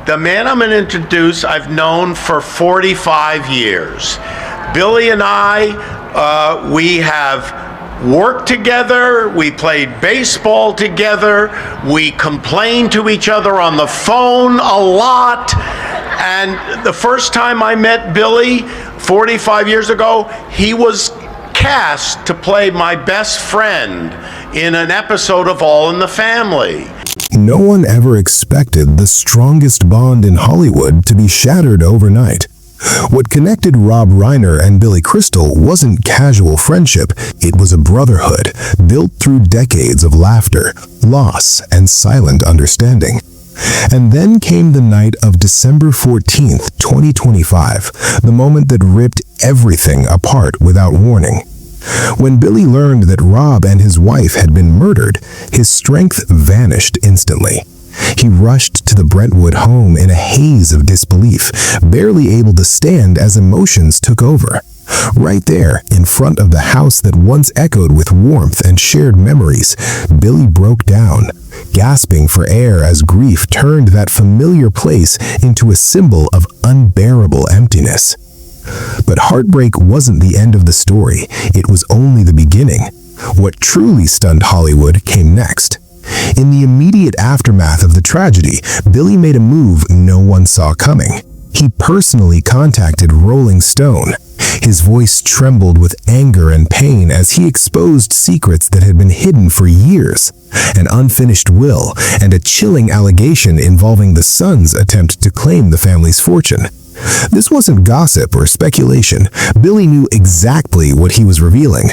The man I'm going to introduce, I've known for 45 years. Billy and I, we have worked together, we played baseball together, we complained to each other on the phone a lot. And the first time I met Billy 45 years ago, he was cast to play my best friend in an episode of All in the Family. No one ever expected the strongest bond in Hollywood to be shattered overnight. What connected Rob Reiner and Billy Crystal wasn't casual friendship, it was a brotherhood built through decades of laughter, loss, and silent understanding. And then came the night of December 14th, 2025, the moment that ripped everything apart without warning. When Billy learned that Rob and his wife had been murdered, his strength vanished instantly. He rushed to the Brentwood home in a haze of disbelief, barely able to stand as emotions took over. Right there, in front of the house that once echoed with warmth and shared memories, Billy broke down, gasping for air as grief turned that familiar place into a symbol of unbearable emptiness. But heartbreak wasn't the end of the story, it was only the beginning. What truly stunned Hollywood came next. In the immediate aftermath of the tragedy, Billy made a move no one saw coming. He personally contacted Rolling Stone. His voice trembled with anger and pain as he exposed secrets that had been hidden for years, an unfinished will, and a chilling allegation involving the son's attempt to claim the family's fortune. This wasn't gossip or speculation. Billy knew exactly what he was revealing.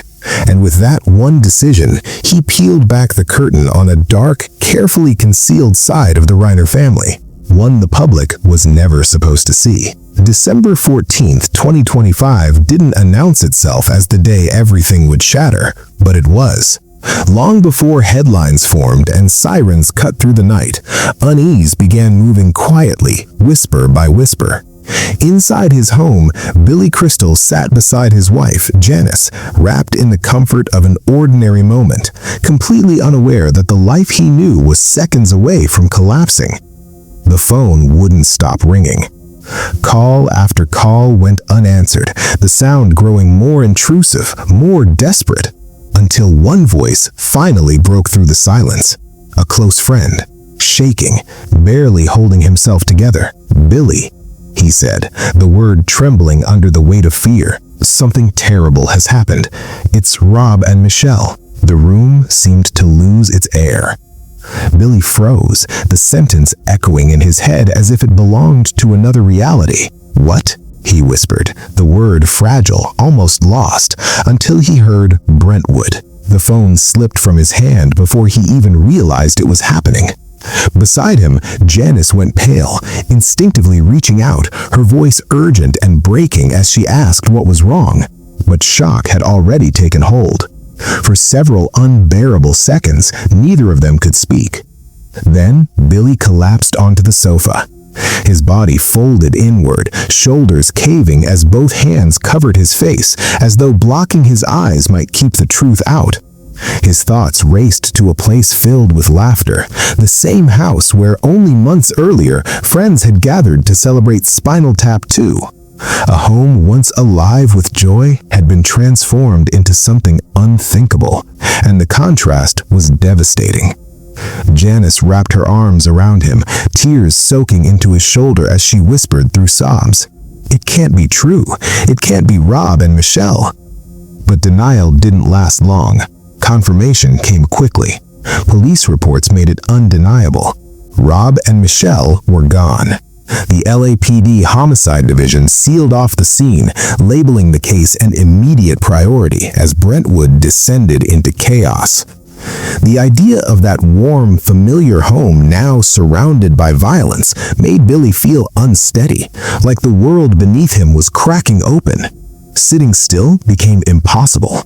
And with that one decision, he peeled back the curtain on a dark, carefully concealed side of the Reiner family, one the public was never supposed to see. December 14th, 2025 didn't announce itself as the day everything would shatter, but it was. Long before headlines formed and sirens cut through the night, unease began moving quietly, whisper by whisper. Inside his home, Billy Crystal sat beside his wife, Janice, wrapped in the comfort of an ordinary moment, completely unaware that the life he knew was seconds away from collapsing. The phone wouldn't stop ringing. Call after call went unanswered, the sound growing more intrusive, more desperate, until one voice finally broke through the silence. A close friend, shaking, barely holding himself together. "Billy," he said, the word trembling under the weight of fear. "Something terrible has happened. It's Rob and Michelle." The room seemed to lose its air. Billy froze, the sentence echoing in his head as if it belonged to another reality. "What?" he whispered, the word fragile, almost lost, until he heard Brentwood. The phone slipped from his hand before he even realized it was happening. Beside him, Janice went pale, instinctively reaching out, her voice urgent and breaking as she asked what was wrong. But shock had already taken hold. For several unbearable seconds, neither of them could speak. Then, Billy collapsed onto the sofa. His body folded inward, shoulders caving as both hands covered his face, as though blocking his eyes might keep the truth out. His thoughts raced to a place filled with laughter, the same house where only months earlier, friends had gathered to celebrate Spinal Tap 2. A home once alive with joy had been transformed into something unthinkable, and the contrast was devastating. Janice wrapped her arms around him, tears soaking into his shoulder as she whispered through sobs, "It can't be true. It can't be Rob and Michelle." But denial didn't last long. Confirmation came quickly. Police reports made it undeniable. Rob and Michelle were gone. The LAPD Homicide Division sealed off the scene, labeling the case an immediate priority as Brentwood descended into chaos. The idea of that warm, familiar home now surrounded by violence made Billy feel unsteady, like the world beneath him was cracking open. Sitting still became impossible.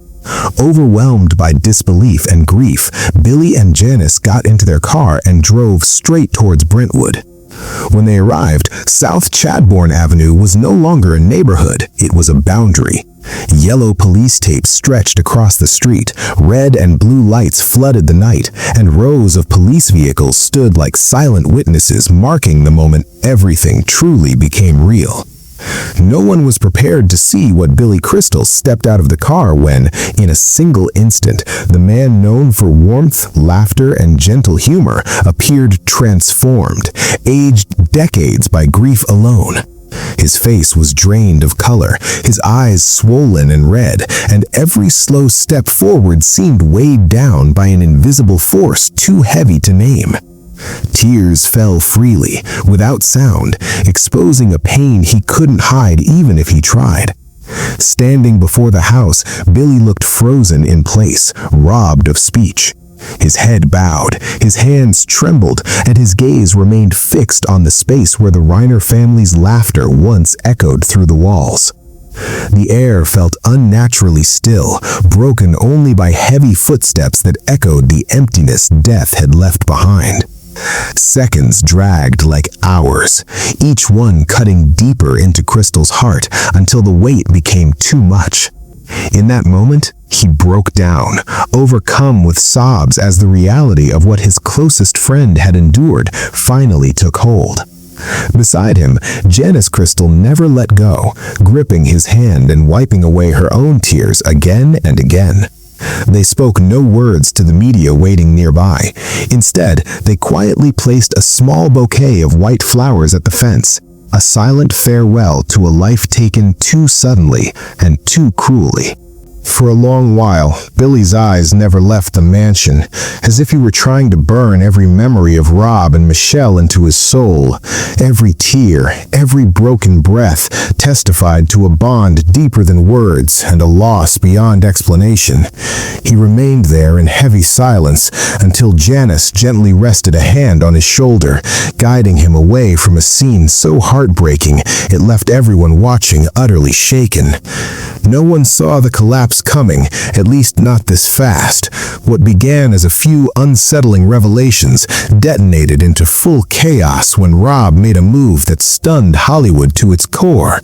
Overwhelmed by disbelief and grief, Billy and Janice got into their car and drove straight towards Brentwood. When they arrived, South Chadbourne Avenue was no longer a neighborhood, it was a boundary. Yellow police tape stretched across the street, red and blue lights flooded the night, and rows of police vehicles stood like silent witnesses marking the moment everything truly became real. No one was prepared to see what Billy Crystal stepped out of the car when, in a single instant, the man known for warmth, laughter, and gentle humor appeared transformed, aged decades by grief alone. His face was drained of color, his eyes swollen and red, and every slow step forward seemed weighed down by an invisible force too heavy to name. Tears fell freely, without sound, exposing a pain he couldn't hide even if he tried. Standing before the house, Billy looked frozen in place, robbed of speech. His head bowed, his hands trembled, and his gaze remained fixed on the space where the Reiner family's laughter once echoed through the walls. The air felt unnaturally still, broken only by heavy footsteps that echoed the emptiness death had left behind. Seconds dragged like hours, each one cutting deeper into Crystal's heart until the weight became too much. In that moment, he broke down, overcome with sobs as the reality of what his closest friend had endured finally took hold. Beside him, Janice Crystal never let go, gripping his hand and wiping away her own tears again and again. They spoke no words to the media waiting nearby. Instead, they quietly placed a small bouquet of white flowers at the fence, a silent farewell to a life taken too suddenly and too cruelly. For a long while, Billy's eyes never left the mansion, as if he were trying to burn every memory of Rob and Michelle into his soul. Every tear, every broken breath testified to a bond deeper than words and a loss beyond explanation. He remained there in heavy silence until Janice gently rested a hand on his shoulder, guiding him away from a scene so heartbreaking it left everyone watching utterly shaken. No one saw the collapse coming, at least not this fast. What began as a few unsettling revelations detonated into full chaos when Rob made a move that stunned Hollywood to its core.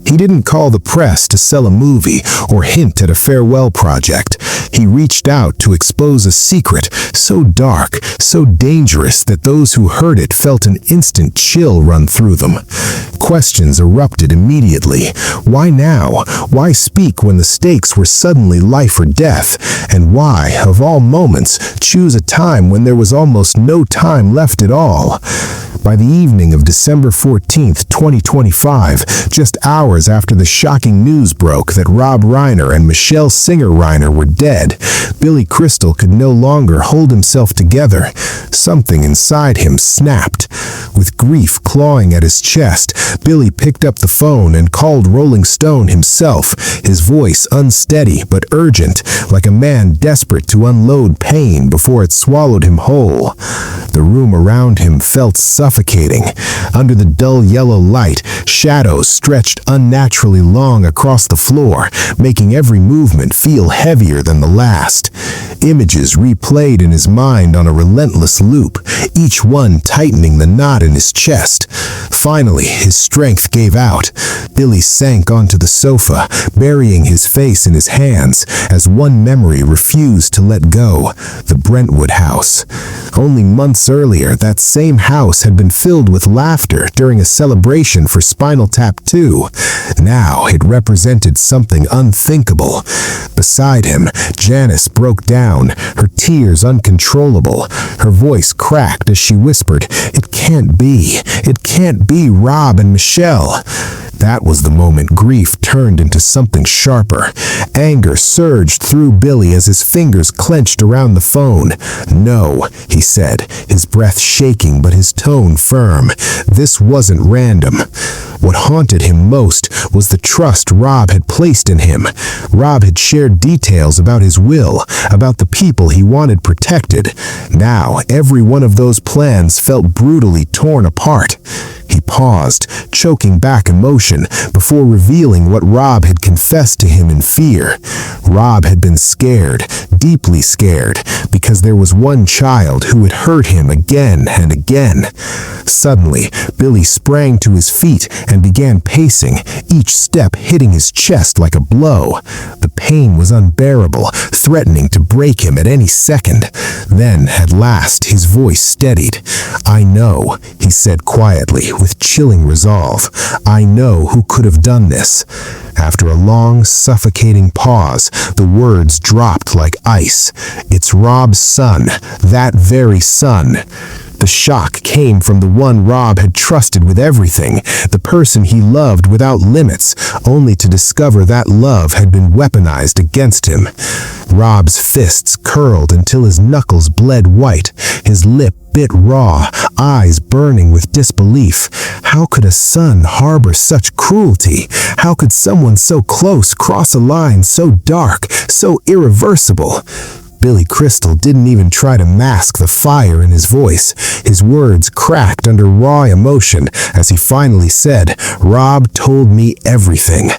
He didn't call the press to sell a movie or hint at a farewell project. He reached out to expose a secret so dark, so dangerous that those who heard it felt an instant chill run through them. Questions erupted immediately. Why now? Why speak when the stakes were suddenly life or death? And why, of all moments, choose a time when there was almost no time left at all? By the evening of December 14th, 2025, just hours after the shocking news broke that Rob Reiner and Michelle Singer Reiner were dead, Billy Crystal could no longer hold himself together. Something inside him snapped. With grief clawing at his chest, Billy picked up the phone and called Rolling Stone himself, his voice unsteady but urgent, like a man desperate to unload pain before it swallowed him whole. The room around him felt suffocating. Under the dull yellow light, shadows stretched unnaturally long across the floor, making every movement feel heavier than the last. Images replayed in his mind on a relentless loop, each one tightening the knot in his chest. Finally, his strength gave out. Billy sank onto the sofa, burying his face in his hands as one memory refused to let go: the Brentwood house. Only months earlier, that same house had been filled with laughter during a celebration for Spinal Tap 2. Now it represented something unthinkable. Beside him, Janice broke down, her tears uncontrollable. Her voice cracked as she whispered, "It can't be. It can't be Rob and Michelle." That was the moment grief turned into something sharper. Anger surged through Billy as his fingers clenched around the phone. "No," he said, his breath shaking but his tone firm. This wasn't random. What haunted him most was the trust Rob had placed in him. Rob had shared details about his will, about the people he wanted protected. Now, every one of those plans felt brutally torn apart. He paused, choking back emotion before revealing what Rob had confessed to him in fear. Rob had been scared, deeply scared, because there was one child who had hurt him again and again. Suddenly, Billy sprang to his feet and began pacing, each step hitting his chest like a blow. The pain was unbearable, threatening to break him at any second. Then, at last, his voice steadied. "I know," he said quietly, with chilling resolve. "I know who could have done this." After a long, suffocating pause, the words dropped like ice. "It's Rob's son, that very son." The shock came from the one Rob had trusted with everything, the person he loved without limits, only to discover that love had been weaponized against him. Rob's fists curled until his knuckles bled white, his lip bit raw, eyes burning with disbelief. How could a son harbor such cruelty? How could someone so close cross a line so dark, so irreversible? Billy Crystal didn't even try to mask the fire in his voice. His words cracked under raw emotion as he finally said, "Rob told me everything."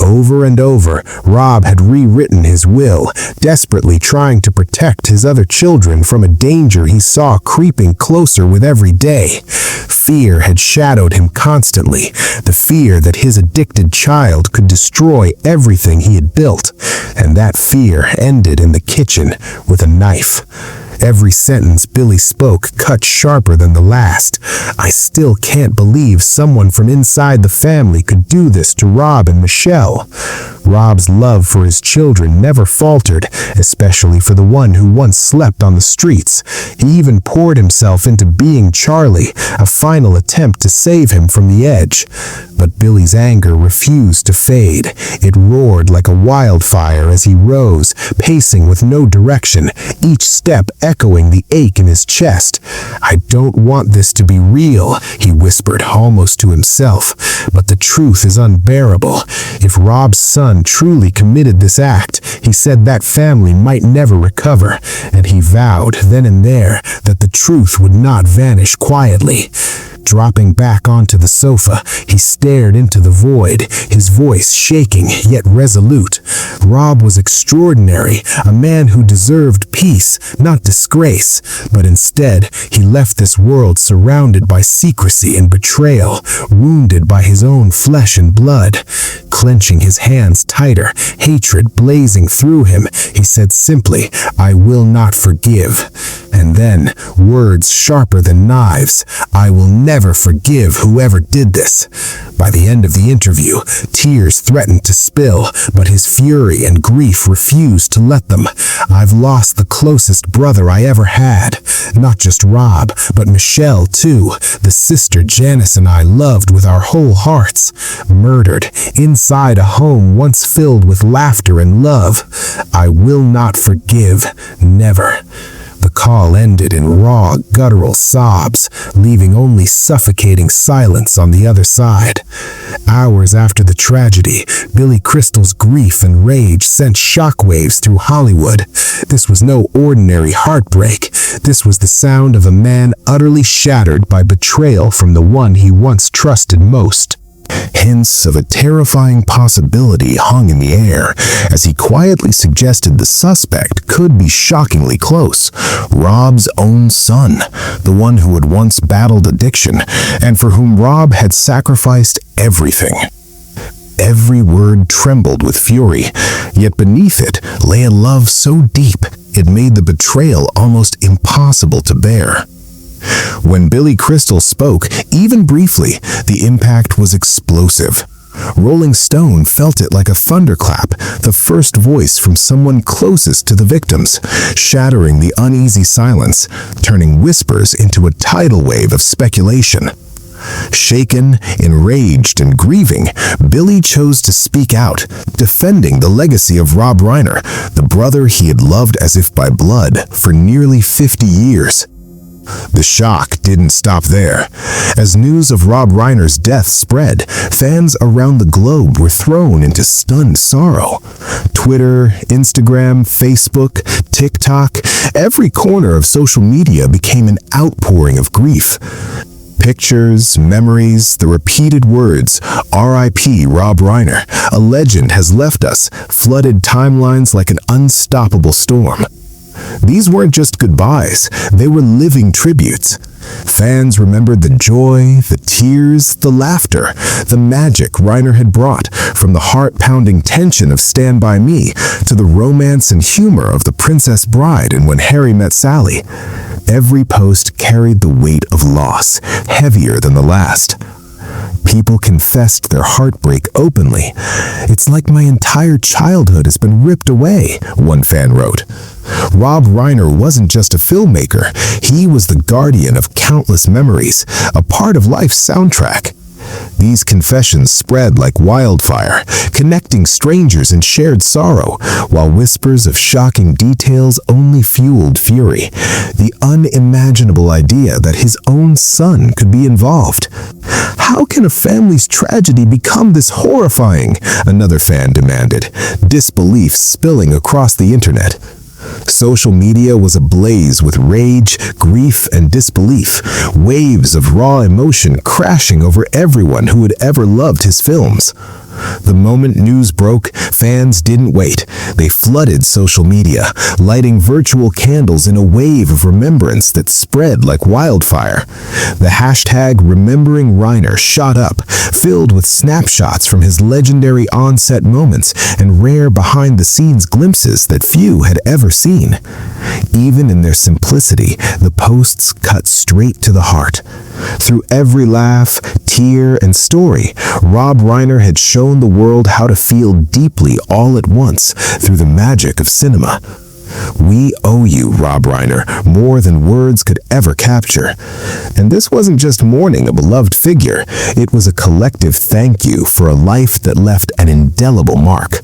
Over and over, Rob had rewritten his will, desperately trying to protect his other children from a danger he saw creeping closer with every day. Fear had shadowed him constantly, the fear that his addicted child could destroy everything he had built, and that fear ended in the kitchen with a knife. Every sentence Billy spoke cut sharper than the last. "I still can't believe someone from inside the family could do this to Rob and Michelle." Rob's love for his children never faltered, especially for the one who once slept on the streets. He even poured himself into being Charlie, a final attempt to save him from the edge. But Billy's anger refused to fade. It roared like a wildfire as he rose, pacing with no direction, each step echoing the ache in his chest. "I don't want this to be real," he whispered almost to himself, "but the truth is unbearable. If Rob's son truly committed this act, he said that family might never recover, and he vowed then and there that the truth would not vanish quietly." Dropping back onto the sofa, he stared into the void, his voice shaking yet resolute. Rob was extraordinary, a man who deserved peace, not disgrace, but instead he left this world surrounded by secrecy and betrayal, wounded by his own flesh and blood. Clenching his hands tighter, hatred blazing through him, he said simply, "I will not forgive." And then, words sharper than knives, "I will never forgive whoever did this." By the end of the interview, tears threatened to spill, but his fury and grief refused to let them. "I've lost the closest brother I ever had. Not just Rob, but Michelle too, the sister Janice and I loved with our whole hearts. Murdered, inside a home once filled with laughter and love. I will not forgive, never." The call ended in raw, guttural sobs, leaving only suffocating silence on the other side. Hours after the tragedy, Billy Crystal's grief and rage sent shockwaves through Hollywood. This was no ordinary heartbreak. This was the sound of a man utterly shattered by betrayal from the one he once trusted most. Hints of a terrifying possibility hung in the air as he quietly suggested the suspect could be shockingly close. Rob's own son, the one who had once battled addiction and for whom Rob had sacrificed everything. Every word trembled with fury, yet beneath it lay a love so deep it made the betrayal almost impossible to bear. When Billy Crystal spoke, even briefly, the impact was explosive. Rolling Stone felt it like a thunderclap, the first voice from someone closest to the victims, shattering the uneasy silence, turning whispers into a tidal wave of speculation. Shaken, enraged, and grieving, Billy chose to speak out, defending the legacy of Rob Reiner, the brother he had loved as if by blood for nearly 50 years. The shock didn't stop there. As news of Rob Reiner's death spread, fans around the globe were thrown into stunned sorrow. Twitter, Instagram, Facebook, TikTok, every corner of social media became an outpouring of grief. Pictures, memories, the repeated words, R.I.P. Rob Reiner, a legend has left us, flooded timelines like an unstoppable storm. These weren't just goodbyes, they were living tributes. Fans remembered the joy, the tears, the laughter, the magic Reiner had brought, from the heart-pounding tension of Stand By Me to the romance and humor of The Princess Bride and When Harry Met Sally. Every post carried the weight of loss, heavier than the last. People confessed their heartbreak openly. "It's like my entire childhood has been ripped away," one fan wrote. Rob Reiner wasn't just a filmmaker, he was the guardian of countless memories, a part of life's soundtrack. These confessions spread like wildfire, connecting strangers in shared sorrow, while whispers of shocking details only fueled fury. The unimaginable idea that his own son could be involved. "How can a family's tragedy become this horrifying?" another fan demanded, disbelief spilling across the internet. Social media was ablaze with rage, grief, and disbelief, waves of raw emotion crashing over everyone who had ever loved his films. The moment news broke, fans didn't wait. They flooded social media, lighting virtual candles in a wave of remembrance that spread like wildfire. The hashtag Remembering Reiner shot up, filled with snapshots from his legendary on-set moments and rare behind-the-scenes glimpses that few had ever seen. Even in their simplicity, the posts cut straight to the heart. Through every laugh, tear, and story, Rob Reiner had shown the world how to feel deeply all at once through the magic of cinema. We owe you, Rob Reiner, more than words could ever capture. And this wasn't just mourning a beloved figure, it was a collective thank you for a life that left an indelible mark.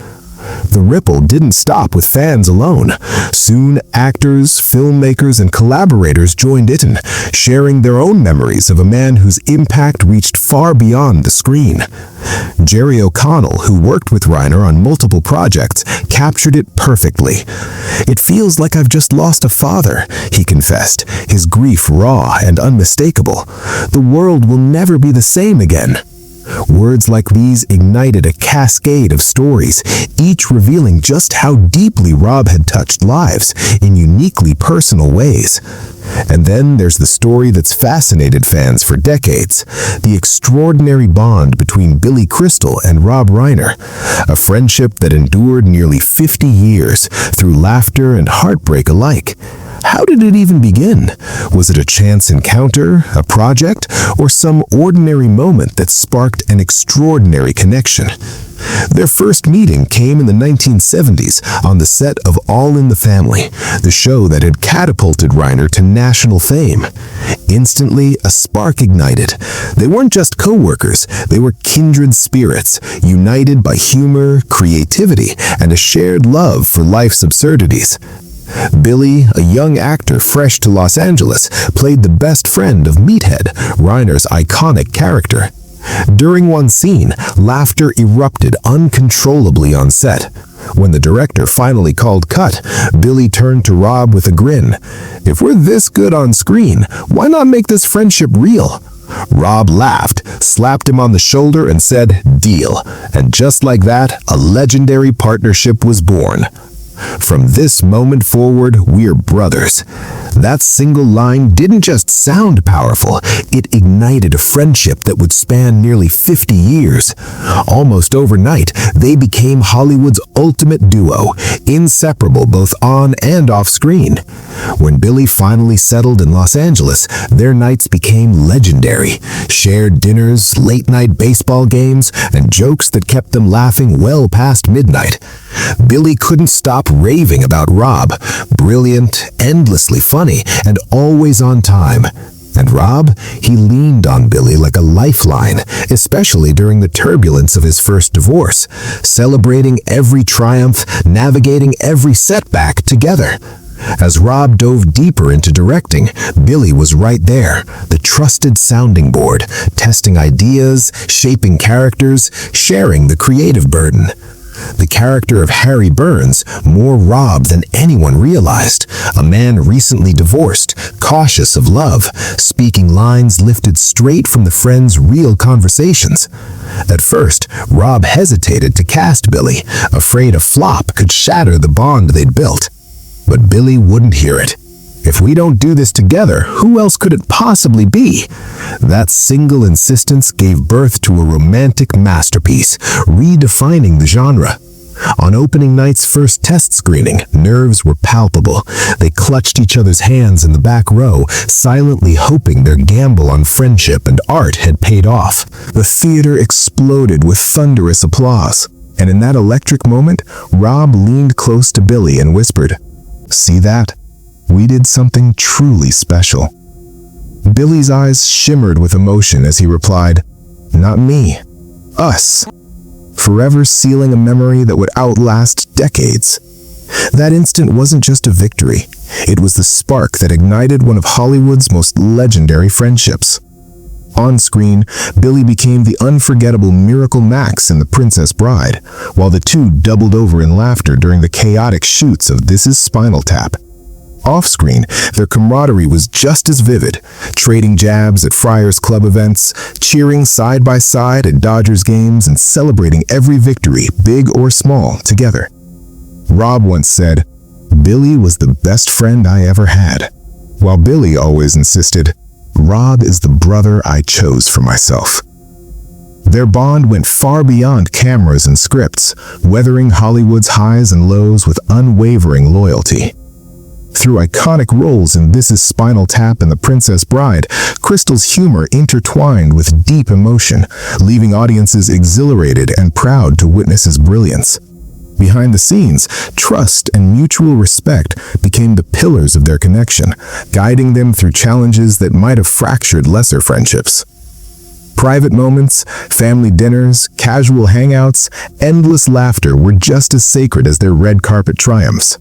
The ripple didn't stop with fans alone. Soon, actors, filmmakers, and collaborators joined in, sharing their own memories of a man whose impact reached far beyond the screen. Jerry O'Connell, who worked with Reiner on multiple projects, captured it perfectly. "It feels like I've just lost a father," he confessed, his grief raw and unmistakable. "The world will never be the same again." Words like these ignited a cascade of stories, each revealing just how deeply Rob had touched lives in uniquely personal ways. And then there's the story that's fascinated fans for decades, the extraordinary bond between Billy Crystal and Rob Reiner, a friendship that endured nearly 50 years through laughter and heartbreak alike. How did it even begin? Was it a chance encounter, a project, or some ordinary moment that sparked an extraordinary connection? Their first meeting came in the 1970s on the set of All in the Family, the show that had catapulted Reiner to national fame. Instantly, a spark ignited. They weren't just co-workers, they were kindred spirits, united by humor, creativity, and a shared love for life's absurdities. Billy, a young actor fresh to Los Angeles, played the best friend of Meathead, Reiner's iconic character. During one scene, laughter erupted uncontrollably on set. When the director finally called cut, Billy turned to Rob with a grin. "If we're this good on screen, why not make this friendship real?" Rob laughed, slapped him on the shoulder, and said, "Deal." And just like that, a legendary partnership was born. "From this moment forward, we're brothers." That single line didn't just sound powerful, it ignited a friendship that would span nearly 50 years. Almost overnight, they became Hollywood's ultimate duo, inseparable both on and off screen. When Billy finally settled in Los Angeles, their nights became legendary. Shared dinners, late-night baseball games, and jokes that kept them laughing well past midnight. Billy couldn't stop raving about Rob, brilliant, endlessly funny, and always on time. And Rob, he leaned on Billy like a lifeline, especially during the turbulence of his first divorce, celebrating every triumph, navigating every setback together. As Rob dove deeper into directing, Billy was right there, the trusted sounding board, testing ideas, shaping characters, sharing the creative burden. The character of Harry Burns, more Rob than anyone realized, a man recently divorced, cautious of love, speaking lines lifted straight from the friend's real conversations. At first, Rob hesitated to cast Billy, afraid a flop could shatter the bond they'd built. But Billy wouldn't hear it. If we don't do this together, who else could it possibly be? That single insistence gave birth to a romantic masterpiece, redefining the genre. On opening night's first test screening, nerves were palpable. They clutched each other's hands in the back row, silently hoping their gamble on friendship and art had paid off. The theater exploded with thunderous applause. And in that electric moment, Rob leaned close to Billy and whispered, "See that? We did something truly special." Billy's eyes shimmered with emotion as he replied, "Not me. Us." Forever sealing a memory that would outlast decades. That instant wasn't just a victory. It was the spark that ignited one of Hollywood's most legendary friendships. On screen, Billy became the unforgettable Miracle Max in The Princess Bride, while the two doubled over in laughter during the chaotic shoots of This Is Spinal Tap. Off-screen, their camaraderie was just as vivid, trading jabs at Friars Club events, cheering side by side at Dodgers games, and celebrating every victory, big or small, together. Rob once said, "Billy was the best friend I ever had," while Billy always insisted, "Rob is the brother I chose for myself." Their bond went far beyond cameras and scripts, weathering Hollywood's highs and lows with unwavering loyalty. Through iconic roles in This Is Spinal Tap and The Princess Bride, Crystal's humor intertwined with deep emotion, leaving audiences exhilarated and proud to witness his brilliance. Behind the scenes, trust and mutual respect became the pillars of their connection, guiding them through challenges that might have fractured lesser friendships. Private moments, family dinners, casual hangouts, endless laughter were just as sacred as their red carpet triumphs.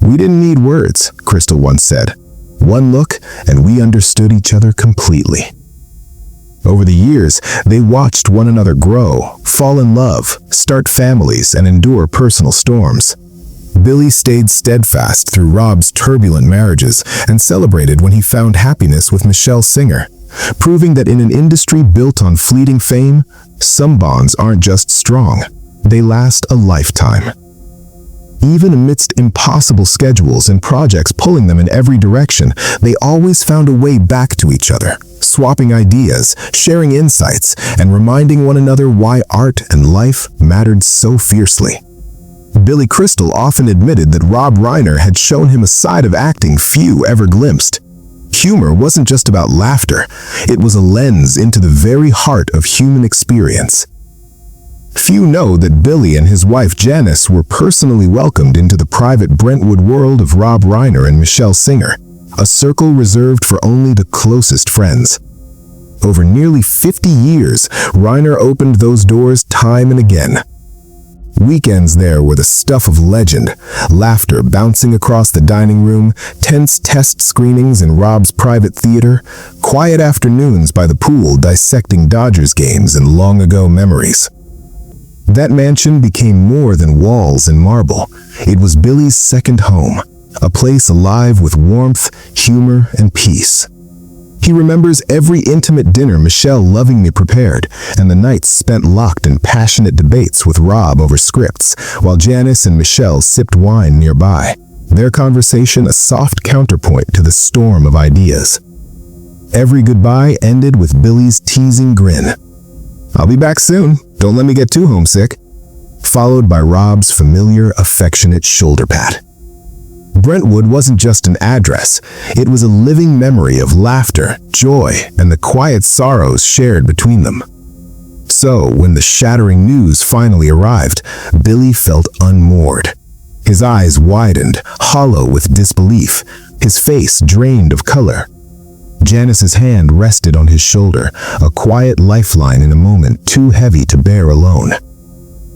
"We didn't need words," Crystal once said. "One look, and we understood each other completely." Over the years, they watched one another grow, fall in love, start families, and endure personal storms. Billy stayed steadfast through Rob's turbulent marriages and celebrated when he found happiness with Michelle Singer, proving that in an industry built on fleeting fame, some bonds aren't just strong, they last a lifetime. Even amidst impossible schedules and projects pulling them in every direction, they always found a way back to each other, swapping ideas, sharing insights, and reminding one another why art and life mattered so fiercely. Billy Crystal often admitted that Rob Reiner had shown him a side of acting few ever glimpsed. Humor wasn't just about laughter, it was a lens into the very heart of human experience. Few know that Billy and his wife Janice were personally welcomed into the private Brentwood world of Rob Reiner and Michelle Singer, a circle reserved for only the closest friends. Over nearly 50 years, Reiner opened those doors time and again. Weekends there were the stuff of legend, laughter bouncing across the dining room, tense test screenings in Rob's private theater, quiet afternoons by the pool dissecting Dodgers games and long-ago memories. That mansion became more than walls and marble. It was Billy's second home, a place alive with warmth, humor, and peace. He remembers every intimate dinner Michelle lovingly prepared, and the nights spent locked in passionate debates with Rob over scripts, while Janice and Michelle sipped wine nearby, their conversation a soft counterpoint to the storm of ideas. Every goodbye ended with Billy's teasing grin. "I'll be back soon, don't let me get too homesick," followed by Rob's familiar, affectionate shoulder pat. Brentwood wasn't just an address, it was a living memory of laughter, joy, and the quiet sorrows shared between them. So, when the shattering news finally arrived, Billy felt unmoored. His eyes widened, hollow with disbelief, his face drained of color. Janice's hand rested on his shoulder, a quiet lifeline in a moment too heavy to bear alone.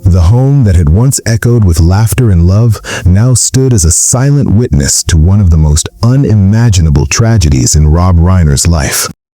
The home that had once echoed with laughter and love now stood as a silent witness to one of the most unimaginable tragedies in Rob Reiner's life.